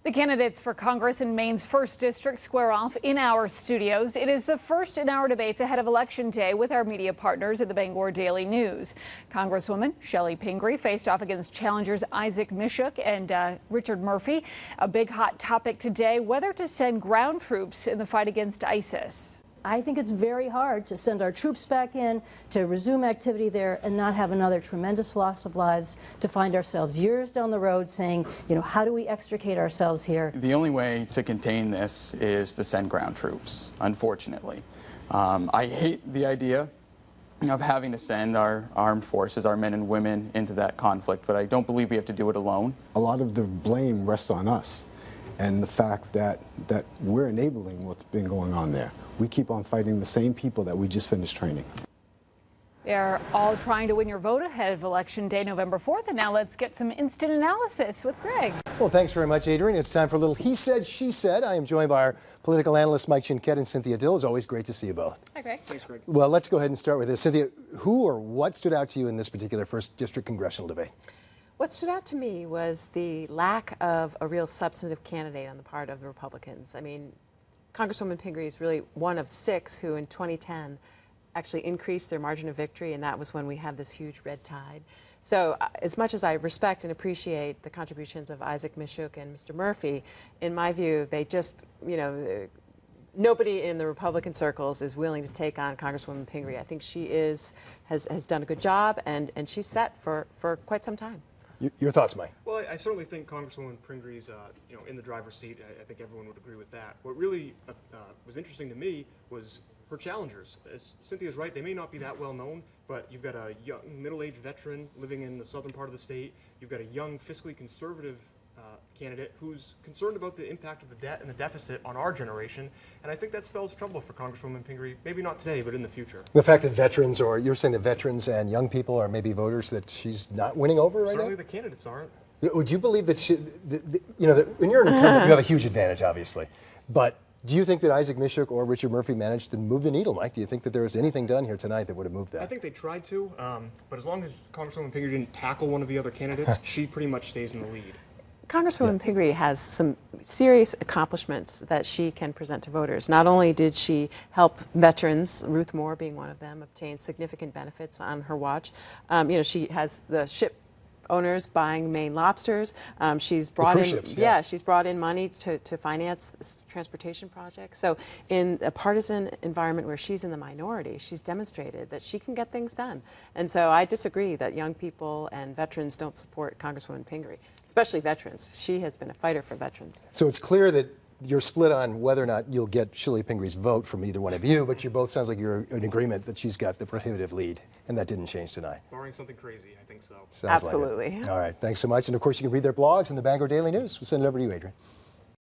The candidates for Congress in Maine's 1st District square off in our studios. It is the first in our debates ahead of Election Day with our media partners at the Bangor Daily News. Congresswoman Chellie Pingree faced off against challengers Isaac Misiuk and Richard Murphy. A big hot topic today, whether to send ground troops in the fight against ISIS. I think it's very hard to send our troops back in, to resume activity there, and not have another tremendous loss of lives, to find ourselves years down the road saying, how do we extricate ourselves here? The only way to contain this is to send ground troops, unfortunately. I hate the idea of having to send our armed forces, our men and women, into that conflict, but I don't believe we have to do it alone. A lot of the blame rests on us and the fact that we're enabling what's been going on there. We keep on fighting the same people that we just finished training. They're all trying to win your vote ahead of Election Day, November 4th. And now let's get some instant analysis with Greg. Well, thanks very much, Adrian. It's time for a little He Said, She Said. I am joined by our political analysts, Mike Cianchette and Cynthia Dill. It's always great to see you both. Hi, Greg. Thanks, Greg. Well, let's go ahead and start with this. Cynthia, who or what stood out to you in this particular 1st District congressional debate? What stood out to me was the lack of a real substantive candidate on the part of the Republicans. I mean, Congresswoman Pingree is really one of 6 who in 2010 actually increased their margin of victory, and that was when we had this huge red tide. So as much as I respect and appreciate the contributions of Isaac Misiuk and Mr. Murphy, in my view, they just, nobody in the Republican circles is willing to take on Congresswoman Pingree. I think she has done a good job, and she's set for quite some time. Your thoughts, Mike? Well, I certainly think Congresswoman Pingree's, in the driver's seat. I think everyone would agree with that. What really was interesting to me was her challengers. As Cynthia's right, they may not be that well known, but you've got a young, middle-aged veteran living in the southern part of the state. You've got a young, fiscally conservative candidate who's concerned about the impact of the debt and the deficit on our generation, and I think that spells trouble for Congresswoman Pingree, maybe not today, but in the future. The fact that veterans, or you're saying that veterans and young people are maybe voters that she's not winning over right now? Certainly the candidates aren't. Would you believe that when you're an incumbent, you have a huge advantage, obviously, but do you think that Isaac Misiuk or Richard Murphy managed to move the needle, Mike? Do you think that there was anything done here tonight that would have moved that? I think they tried to, but as long as Congresswoman Pingree didn't tackle one of the other candidates, she pretty much stays in the lead. Congresswoman Pingree has some serious accomplishments that she can present to voters. Not only did she help veterans, Ruth Moore being one of them, obtain significant benefits on her watch. She has the ship owners buying Maine lobsters. She's brought in, ships, she's brought in money to finance this transportation project. So in a partisan environment where she's in the minority, she's demonstrated that she can get things done. And so I disagree that young people and veterans don't support Congresswoman Pingree, especially veterans. She has been a fighter for veterans. So it's clear that you're split on whether or not you'll get Chellie Pingree's vote from either one of you, but you both sounds like you're in agreement that she's got the prohibitive lead, and that didn't change tonight. Barring something crazy, I think so. Sounds Absolutely. Like it. All right, thanks so much. And of course, you can read their blogs in the Bangor Daily News. We'll send it over to you, Adrian.